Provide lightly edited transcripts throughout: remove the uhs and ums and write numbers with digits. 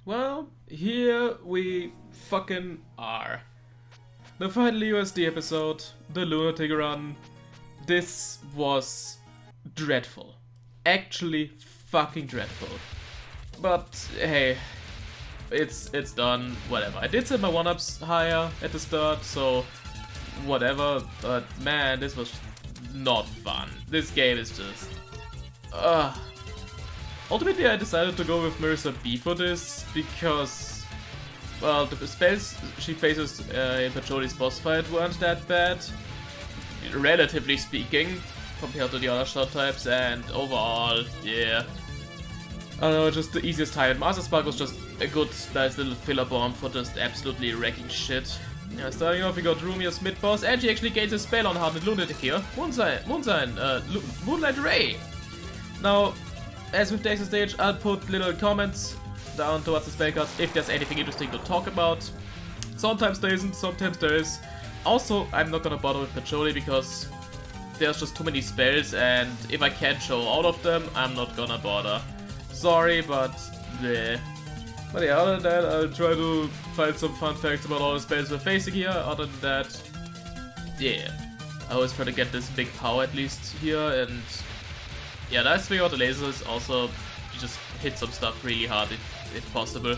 Well, here we fucking are. The final USD episode, the Lunatic run. This was dreadful. Actually fucking dreadful. But hey, it's done, whatever. I did set my 1-ups higher at the start, so whatever, but man, this was not fun. This game is just... Ultimately, I decided to go with Marissa B for this because, well, the spells she faces in Pacholi's boss fight weren't that bad, relatively speaking, compared to the other shot types, and overall, yeah. I don't know, just the easiest type. Master Spark was just a good, nice little filler bomb for just absolutely wrecking shit. Yeah, starting off, we got Rumia's mid-boss, and she actually gains a spell on Hardened Lunatic here. Moonlight Ray. Now, as with the extra stage, I'll put little comments down towards the spell cards if there's anything interesting to talk about. Sometimes there isn't, sometimes there is. Also, I'm not gonna bother with Pacholi because there's just too many spells, and if I can't show all of them, I'm not gonna bother. Sorry, but bleh. But yeah, other than that, I'll try to find some fun facts about all the spells we're facing here. Other than that, yeah. I always try to get this big power at least here, and yeah, nice thing about the lasers also, you just hit some stuff really hard if possible.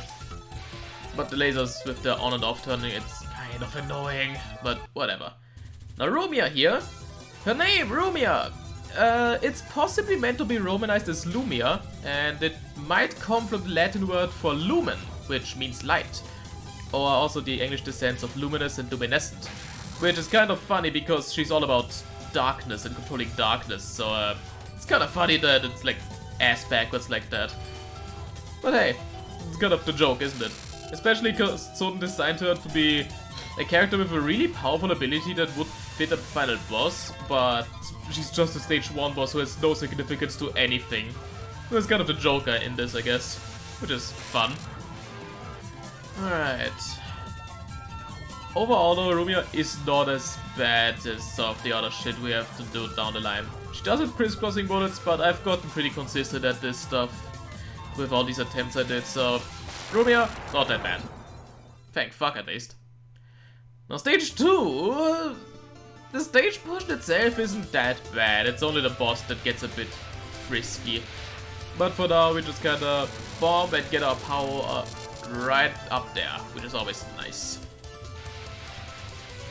But the lasers with the on and off turning, it's kind of annoying, but whatever. Now Rumia here, her name, Rumia! It's possibly meant to be romanized as Lumia, and it might come from the Latin word for lumen, which means light, or also the English descents of luminous and luminescent, which is kind of funny because she's all about darkness and controlling darkness, so it's kind of funny that it's like ass backwards like that. But hey, it's kind of the joke, isn't it? Especially because Soden designed her to be a character with a really powerful ability that would fit a final boss, but she's just a stage 1 boss who has no significance to anything. There's kind of the Joker in this, I guess, which is fun. Alright. Overall though, Rumia is not as bad as some of the other shit we have to do down the line. She does have crisscrossing bullets, but I've gotten pretty consistent at this stuff with all these attempts I did, so Rumia, not that bad. Thank fuck at least. Now stage 2, the stage portion itself isn't that bad, it's only the boss that gets a bit frisky. But for now we just kinda bomb and get our power right up there, which is always nice.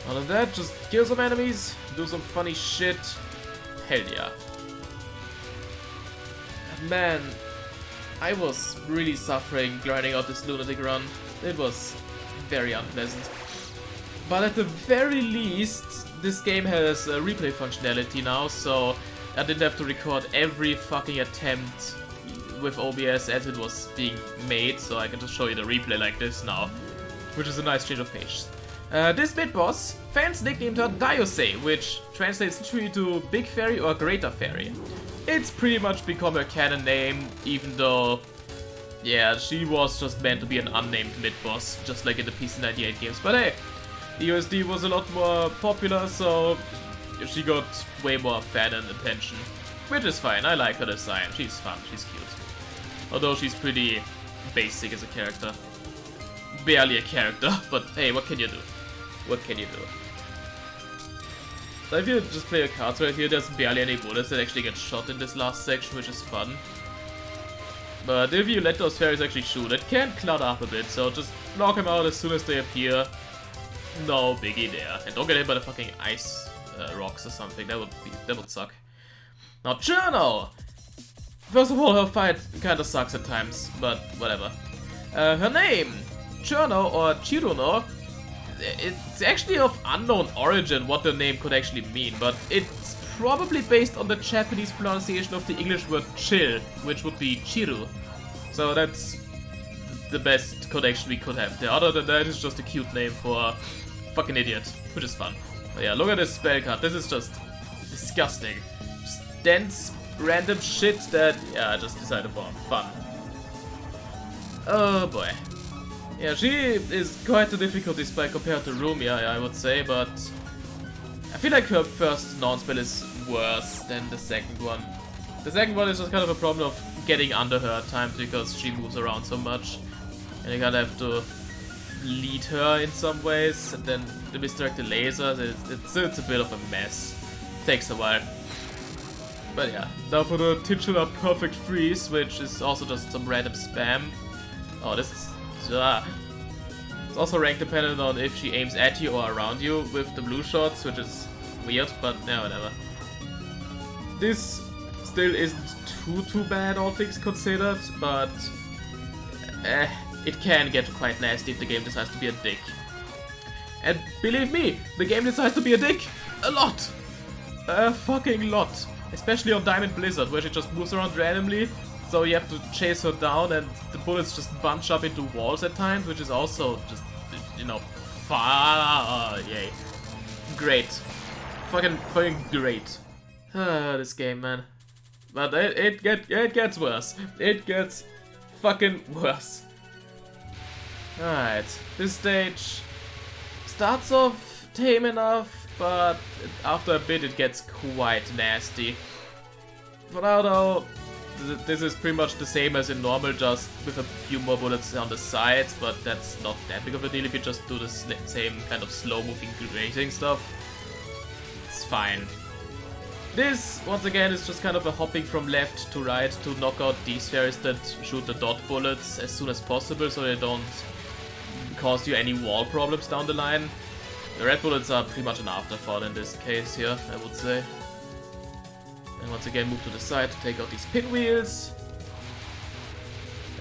Other than that, just kill some enemies, do some funny shit, hell yeah. Man, I was really suffering grinding out this Lunatic run, it was very unpleasant. But at the very least, this game has a replay functionality now, so I didn't have to record every fucking attempt with OBS as it was being made, so I can just show you the replay like this now, which is a nice change of pace. This mid-boss, fans nicknamed her Diosei, which translates literally to Big Fairy or Greater Fairy. It's pretty much become her canon name, even though, yeah, she was just meant to be an unnamed mid-boss, just like in the PC98 games, but hey, the USD was a lot more popular, so she got way more fan and attention, which is fine. I like her design, she's fun, she's cute. Although she's pretty basic as a character. Barely a character, but hey, what can you do? What can you do? So if you just play your cards right here, there's barely any bullets that actually get shot in this last section, which is fun. But if you let those fairies actually shoot, it can clutter up a bit, so just knock them out as soon as they appear. No biggie there. And don't get hit by the fucking ice rocks or something, that would suck. Now Cherno! First of all, her fight kinda sucks at times, but whatever. Her name, Cherno or Chiruno, it's actually of unknown origin what the name could actually mean, but it's probably based on the Japanese pronunciation of the English word chill, which would be Chiru. So that's the best connection we could have there. Other than that, it's just a cute name for a fucking idiot, which is fun. But yeah, look at this spell card, this is just disgusting. Just dense, random shit that, yeah, I just decided for fun. Oh boy. Yeah, she is quite a difficulty spike compared to Rumia, I would say, but I feel like her first non-spell is worse than the second one. The second one is just kind of a problem of getting under her at times because she moves around so much. And you gotta have to lead her in some ways, and then the misdirected lasers, it's a bit of a mess. Takes a while. But yeah, now for the titular perfect freeze, which is also just some random spam. Oh, this is... It's also rank dependent on if she aims at you or around you with the blue shots, which is weird, but yeah, whatever. This still isn't too bad, all things considered, but it can get quite nasty if the game decides to be a dick. And believe me, the game decides to be a dick a lot. A fucking lot. Especially on Diamond Blizzard, where she just moves around randomly, so you have to chase her down and the bullets just bunch up into walls at times, which is also just, you know, yay. Great. Fucking great. This game, man. But it gets worse. It gets fucking worse. Alright, this stage starts off tame enough, but after a bit it gets quite nasty. For now though, this is pretty much the same as in normal, just with a few more bullets on the sides, but that's not that big of a deal if you just do the same kind of slow moving grazing stuff. It's fine. This, once again, is just kind of a hopping from left to right to knock out these fairies that shoot the dot bullets as soon as possible so they don't cause you any wall problems down the line. The red bullets are pretty much an afterthought in this case here, I would say. And once again move to the side to take out these pinwheels.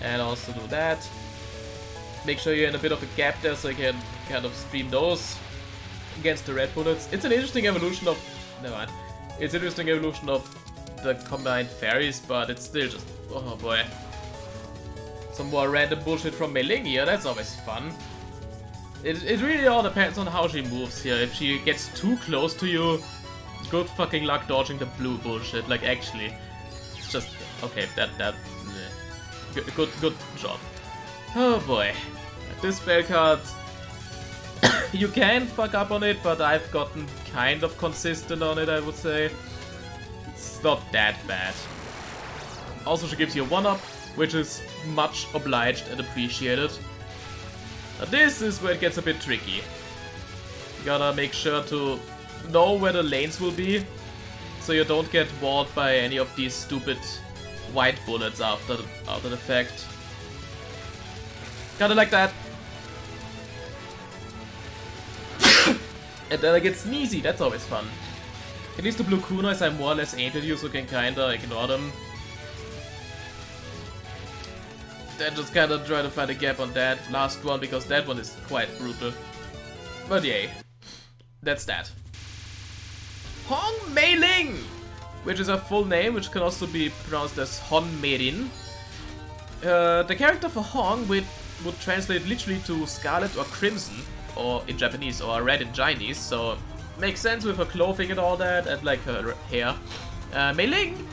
And also do that. Make sure you're in a bit of a gap there so you can kind of stream those against the red bullets. It's an interesting evolution of... Never mind. It's an interesting evolution of the combined fairies, but it's still just... Oh boy. Some more random bullshit from Mei Ling here, that's always fun. It really all depends on how she moves here. If she gets too close to you, good fucking luck dodging the blue bullshit. Like, actually, it's just... Okay, that good job. Oh boy. This spell card... You can fuck up on it, but I've gotten kind of consistent on it, I would say. It's not that bad. Also, she gives you a 1-up, which is much obliged and appreciated. Now this is where it gets a bit tricky. You gotta make sure to know where the lanes will be, so you don't get walled by any of these stupid white bullets after the fact. Kinda like that. And then I get sneezy, that's always fun. At least the blue kunais I more or less aimed at you, so you can kinda ignore them. Then just kinda try to find a gap on that last one, because that one is quite brutal. But yay. That's that. Hong Mei Ling! Which is her full name, which can also be pronounced as Hon Meirin. The character for Hong would translate literally to Scarlet or Crimson, or in Japanese, or Red in Chinese, so makes sense with her clothing and all that, and like her hair. Mei Ling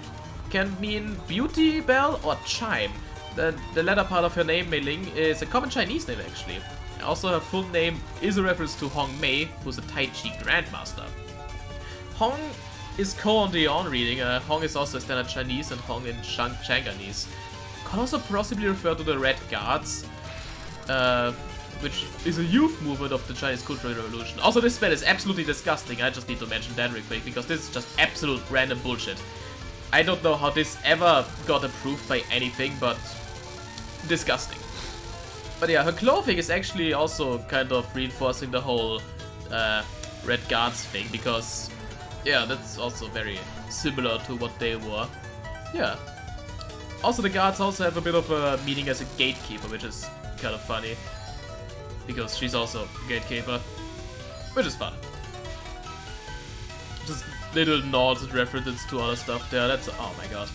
can mean beauty bell or chime. The latter part of her name, Mei Ling, is a common Chinese name actually. Also, her full name is a reference to Hong Mei, who's a Tai Chi Grandmaster. Hong is Ko on the on reading. Hong is also standard Chinese and Hong in Shanghainese. Can also possibly refer to the Red Guards, which is a youth movement of the Chinese Cultural Revolution. Also, this spell is absolutely disgusting. I just need to mention that real quick because this is just absolute random bullshit. I don't know how this ever got approved by anything, but disgusting. But yeah, her clothing is actually also kind of reinforcing the whole Red Guards thing, because yeah, that's also very similar to what they wore. Yeah. Also, the guards also have a bit of a meaning as a gatekeeper, which is kind of funny, because she's also a gatekeeper, which is fun. Just little nods and references to other stuff there. That's... oh my god.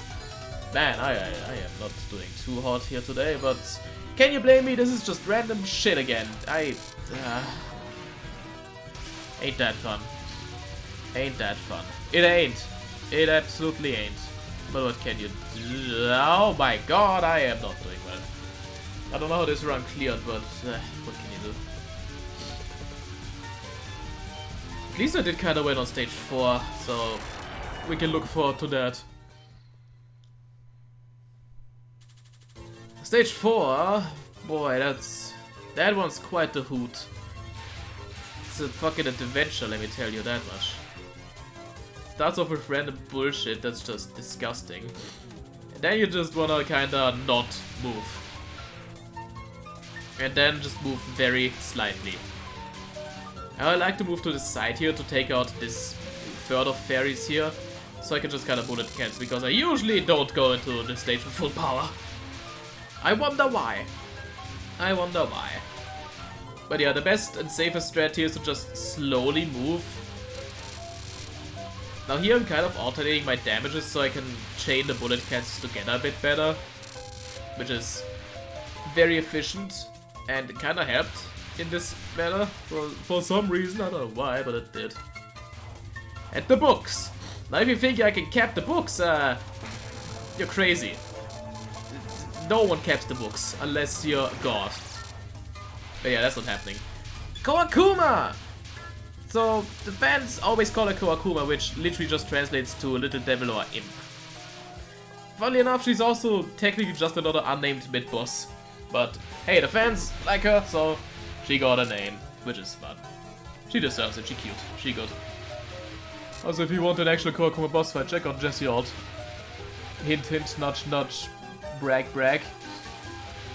Man, I am not doing too hot here today, but can you blame me? This is just random shit again. Ain't that fun. Ain't that fun. It ain't. It absolutely ain't. But what can you do? Oh my god, I am not doing well. I don't know how this run cleared, but what can you do? At least I did kinda well on stage 4, so we can look forward to that. Stage 4 Boy, that one's quite the hoot. It's a fucking adventure, let me tell you that much. Starts off with random bullshit that's just disgusting. And then you just wanna kinda not move. And then just move very slightly. I like to move to the side here to take out this third of fairies here. So I can just kinda bullet cancel, because I usually don't go into the stage with full power. I wonder why. I wonder why. But yeah, the best and safest strat here is to just slowly move. Now here I'm kind of alternating my damages so I can chain the bullet cancels together a bit better. Which is very efficient and it kinda helped in this manner for some reason, I don't know why, but it did. And the books! Now if you think I can cap the books, you're crazy. No one caps the books, unless you're God. But yeah, that's not happening. Koakuma! So, the fans always call her Koakuma, which literally just translates to Little Devil or Imp. Funnily enough, she's also technically just another unnamed mid-boss. But hey, the fans like her, so she got a name, which is fun. She deserves it, she cute, she good. Also, if you want an actual Koakuma boss fight, check out Jesse Alt. Hint hint, nudge nudge, brag brag.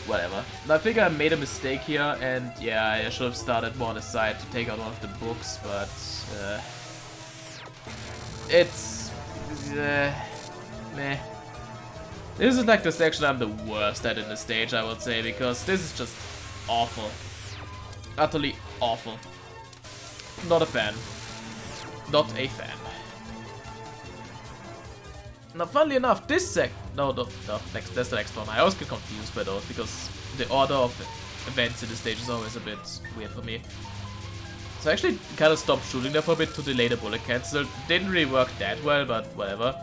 Whatever. I think I made a mistake here, and yeah, I should have started more on the side to take out one of the books, but it's meh. This is like the section I'm the worst at in the stage, I would say, because this is just awful. Utterly awful. Not a fan. Not a fan. Now, funnily enough, this next, that's the next one. I always get confused by those because the order of events in the stage is always a bit weird for me. So I actually kind of stopped shooting there for a bit to delay the bullet cancel. Didn't really work that well, but whatever.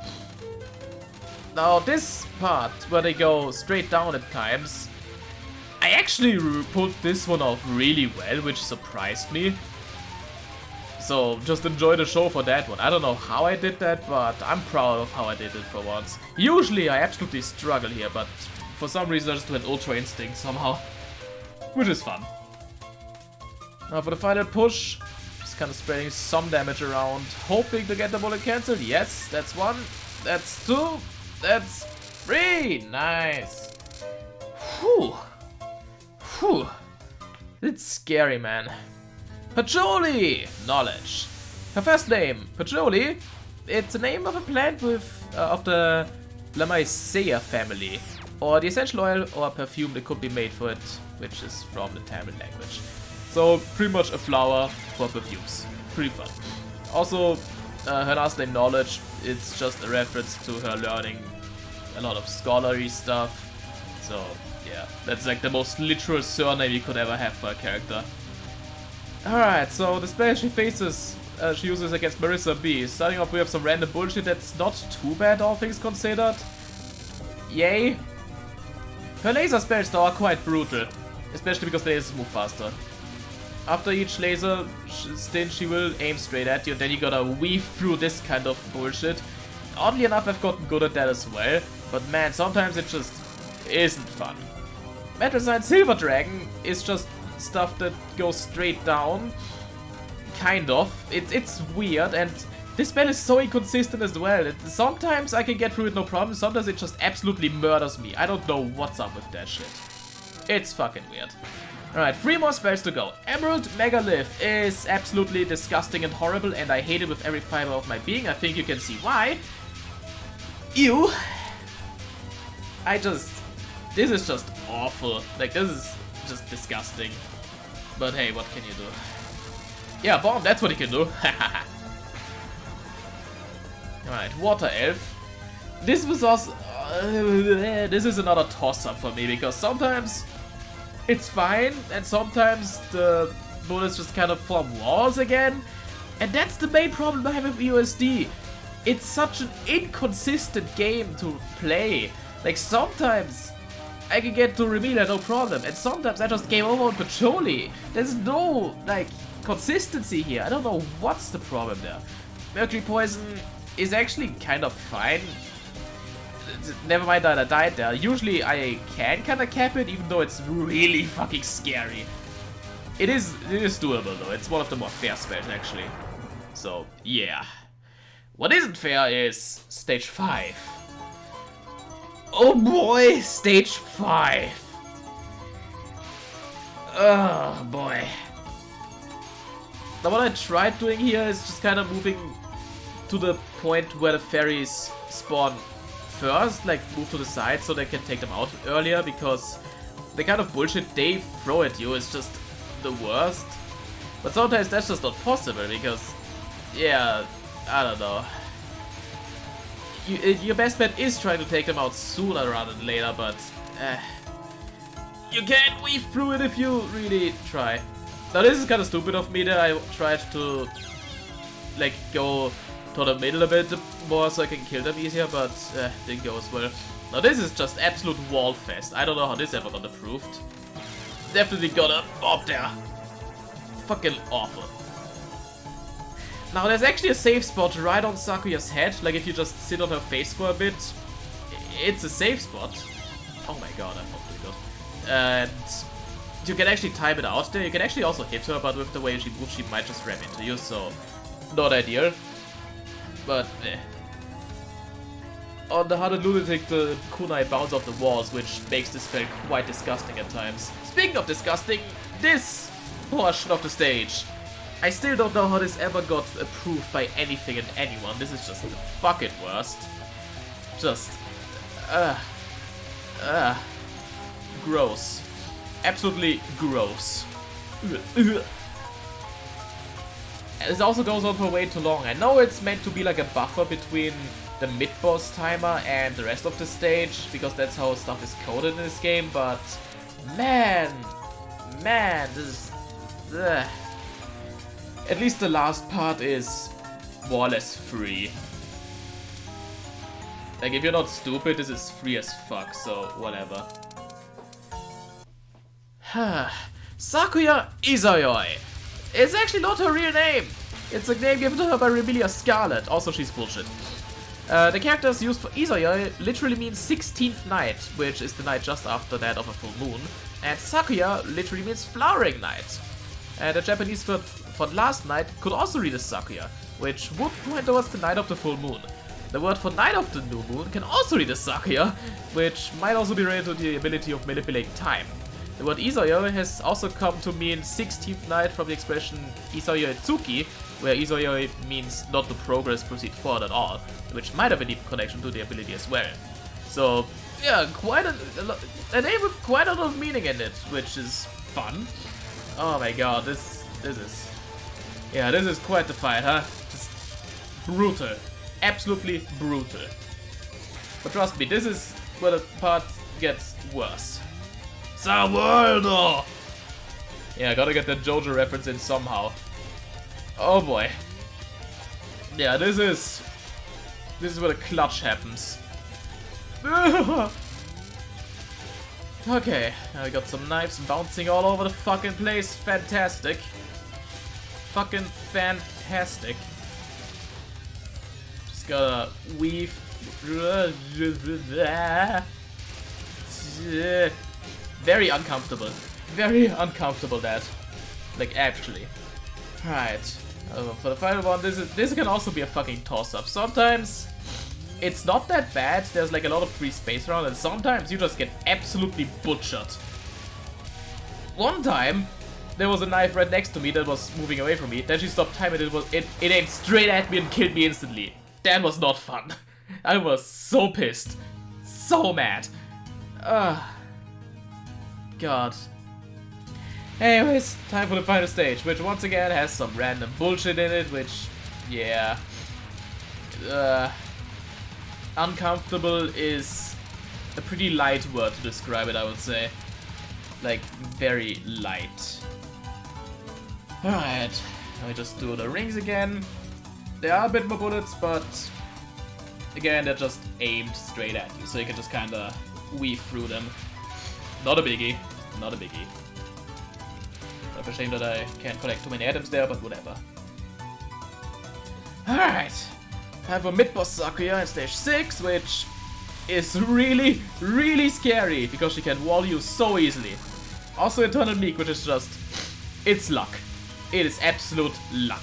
Now, this part where they go straight down at times, I actually pulled this one off really well, which surprised me. So, just enjoy the show for that one. I don't know how I did that, but I'm proud of how I did it for once. Usually I absolutely struggle here, but for some reason I just went Ultra Instinct somehow. Which is fun. Now for the final push, just kind of spreading some damage around, hoping to get the bullet cancelled. Yes, that's one, that's two, that's three. Nice. Whew. Whew. It's scary, man. Patchouli! Knowledge. Her first name, Patchouli. It's the name of a plant of the Lamiaceae family, or the essential oil or perfume that could be made for it, which is from the Tamil language. So pretty much a flower for perfumes. Pretty fun. Also, her last name, Knowledge, it's just a reference to her learning a lot of scholarly stuff. So yeah, that's like the most literal surname you could ever have for a character. Alright, so the spell she faces, she uses against Marissa B. Starting off, we have some random bullshit that's not too bad, all things considered. Yay. Her laser spells though are quite brutal, especially because the lasers move faster. After each laser stint, she will aim straight at you, and then you gotta weave through this kind of bullshit. Oddly enough, I've gotten good at that as well, but man, sometimes it just isn't fun. Metal Sign Silver Dragon is just stuff that goes straight down, kind of. It's weird, and this spell is so inconsistent as well. Sometimes I can get through it no problem, sometimes it just absolutely murders me. I don't know what's up with that shit. It's fucking weird. Alright, 3 more spells to go. Emerald Megalith is absolutely disgusting and horrible, and I hate it with every fiber of my being. I think you can see why. Ew. This is just awful. Like, this is just disgusting. But hey, what can you do? Yeah, bomb, that's what he can do. Alright, Water Elf. This was also... this is another toss-up for me, because sometimes it's fine, and sometimes the bullets just kind of form walls again. And that's the main problem I have with EOSD. It's such an inconsistent game to play. Like, sometimes I can get to Remelia no problem, and sometimes I just game over on Patchouli. There's no, like, consistency here. I don't know what's the problem there. Mercury Poison is actually kind of fine. Never mind that I died there. Usually I can kinda cap it, even though it's really fucking scary. It is doable though. It's one of the more fair spells actually. So yeah. What isn't fair is stage 5. Oh boy, stage 5. Oh boy. Now what I tried doing here is just kind of moving to the point where the fairies spawn first, like move to the side so they can take them out earlier, because the kind of bullshit they throw at you is just the worst. But sometimes that's just not possible because, yeah, I don't know. Your best bet is trying to take them out sooner rather than later, but you can't weave through it if you really try. Now this is kind of stupid of me that I tried to like go to the middle a bit more so I can kill them easier, but didn't go as well. Now this is just absolute wall fest. I don't know how this ever got approved. Definitely got up there. Fucking awful. Now there's actually a safe spot right on Sakuya's head. Like if you just sit on her face for a bit, it's a safe spot. Oh my god, I'm not doing good. And you can actually time it out there. You can actually also hit her, but with the way she moves, she might just ram into you, so not ideal. But on the Hardened Lunatic, the kunai bounce off the walls, which makes this spell quite disgusting at times. Speaking of disgusting, this portion of the stage. I still don't know how this ever got approved by anything and anyone. This is just the fucking worst. Just, gross. Absolutely gross. This also goes on for way too long. I know it's meant to be like a buffer between the mid-boss timer and the rest of the stage, because that's how stuff is coded in this game, but man, this is... At least the last part is more or less free. Like, if you're not stupid, this is free as fuck, so whatever. Sakuya Izayoi. It's actually not her real name. It's a name given to her by Embodiment of Scarlet. Also, she's bullshit. The characters used for Izayoi literally means 16th night, which is the night just after that of a full moon. And Sakuya literally means flowering night. The Japanese word for last night could also read as Sakuya, which would point towards the night of the full moon. The word for night of the new moon can also read as Sakuya, which might also be related to the ability of manipulating time. The word Izayoi has also come to mean 16th night from the expression Izayoi Tsuki, where Izayoi means not to progress, proceed forward at all, which might have a deep connection to the ability as well. So, yeah, quite a name with quite a lot of meaning in it, which is fun. Oh my god, this is... Yeah, this is quite the fight, huh? Just brutal. Absolutely brutal. But trust me, this is where the part gets worse. Sawordo! Yeah, I gotta get that JoJo reference in somehow. Oh boy. Yeah, this is where the clutch happens. Okay, now we got some knives bouncing all over the fucking place. Fantastic. Fucking fantastic. Just gotta weave. Very uncomfortable. Very uncomfortable, that. Like, actually. Alright. For the final one, this can also be a fucking toss-up. Sometimes it's not that bad, there's like a lot of free space around, and sometimes you just get absolutely butchered. One time, there was a knife right next to me that was moving away from me, then she stopped time and it aimed straight at me and killed me instantly. That was not fun. I was so pissed. So mad. God. Anyways, time for the final stage, which once again has some random bullshit in it, which, yeah. Uncomfortable is a pretty light word to describe it, I would say. Like, very light. Alright, now we just do the rings again. There are a bit more bullets, but again, they're just aimed straight at you, so you can just kinda weave through them. Not a biggie, not a biggie. I'm ashamed that I can't collect too many items there, but whatever. Alright, time for mid-boss Sakuya in stage 6, which is really, really scary because she can wall you so easily. Also Eternal Meek, which is just, it's luck. It is absolute luck.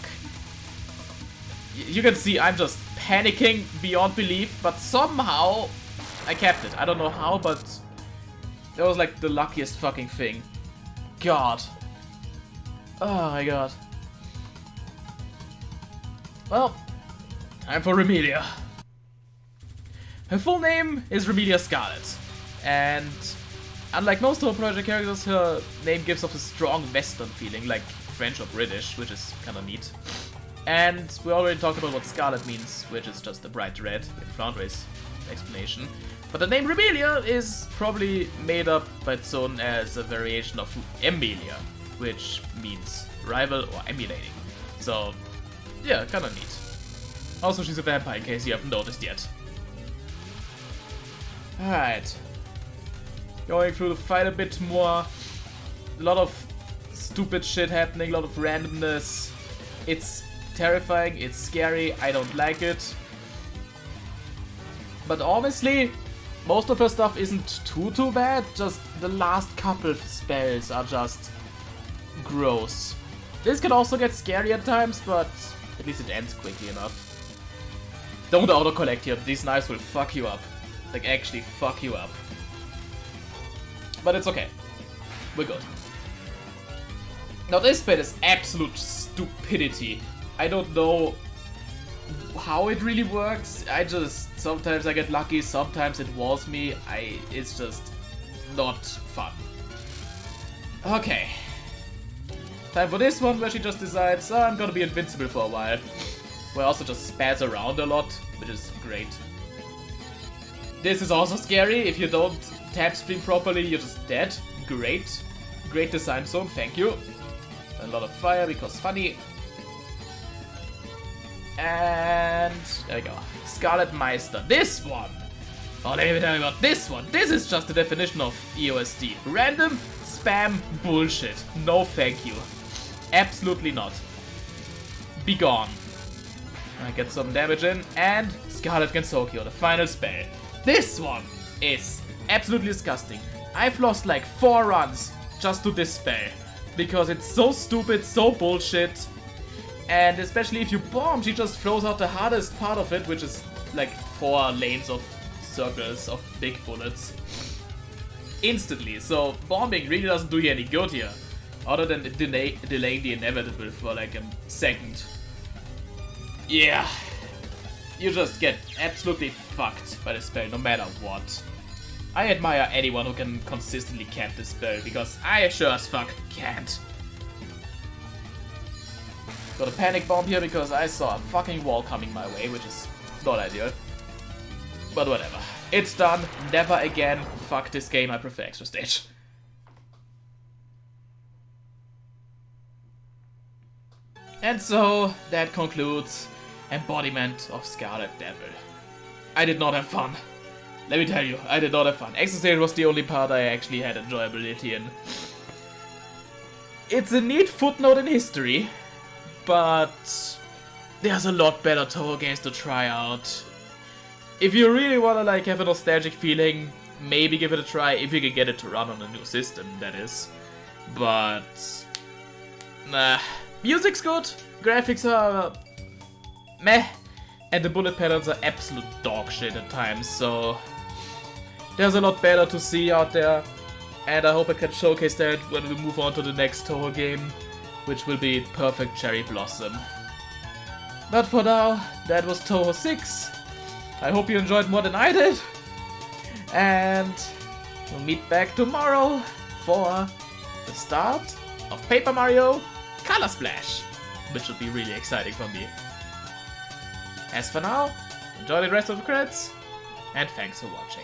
You can see I'm just panicking beyond belief, but somehow I kept it. I don't know how, but that was like the luckiest fucking thing. God. Oh my god. Well, time for Remelia. Her full name is Remelia Scarlet, and unlike most Toho Project characters, her name gives off a strong Western feeling, like French or British, which is kinda neat. And we already talked about what Scarlet means, which is just a bright red in Flandre's explanation. But the name Remelia is probably made up by Zone as a variation of Embodiment, which means rival or emulating. So, yeah, kinda neat. Also, she's a vampire in case you haven't noticed yet. Alright. Going through the fight a bit more. A lot of stupid shit happening, a lot of randomness. It's terrifying, it's scary, I don't like it. But honestly, most of her stuff isn't too bad, just the last couple spells are just gross. This can also get scary at times, but at least it ends quickly enough. Don't auto-collect here, these knives will fuck you up. Like, actually fuck you up. But it's okay. We're good. Now this spell is absolute stupidity. I don't know how it really works. Sometimes I get lucky, sometimes it walls me. It's just not fun. Okay. Time for this one where she just decides, oh, I'm gonna be invincible for a while. Where I also just spaz around a lot, which is great. This is also scary. If you don't tap stream properly, you're just dead. Great. Great design zone, thank you. A lot of fire because funny. And there we go. Scarlet Meister. This one! Oh, let me tell you about this one. This is just the definition of EOSD. Random spam bullshit. No thank you. Absolutely not. Be gone. I get some damage in, and Scarlet Gensokyo, the final spell. This one is absolutely disgusting. I've lost like 4 runs just to this spell. Because it's so stupid, so bullshit. And especially if you bomb, she just throws out the hardest part of it, which is like 4 lanes of circles of big bullets. Instantly. So bombing really doesn't do you any good here. Other than delaying the inevitable for like a second. Yeah. You just get absolutely fucked by the spell no matter what. I admire anyone who can consistently camp this spell, because I sure as fuck can't. Got a panic bomb here because I saw a fucking wall coming my way, which is not ideal. But whatever. It's done. Never again. Fuck this game. I prefer extra stage. And so, that concludes Embodiment of Scarlet Devil. I did not have fun. Let me tell you, I did not have fun. Extra stage was the only part I actually had enjoyability in. It's a neat footnote in history, but there's a lot better Toho games to try out. If you really wanna like have a nostalgic feeling, maybe give it a try, if you can get it to run on a new system, that is. But nah. Music's good, graphics are meh, and the bullet patterns are absolute dog shit at times, so there's a lot better to see out there, and I hope I can showcase that when we move on to the next Toho game, which will be Perfect Cherry Blossom. But for now, that was Toho 6. I hope you enjoyed more than I did, and we'll meet back tomorrow for the start of Paper Mario Color Splash, which should be really exciting for me. As for now, enjoy the rest of the credits, and thanks for watching.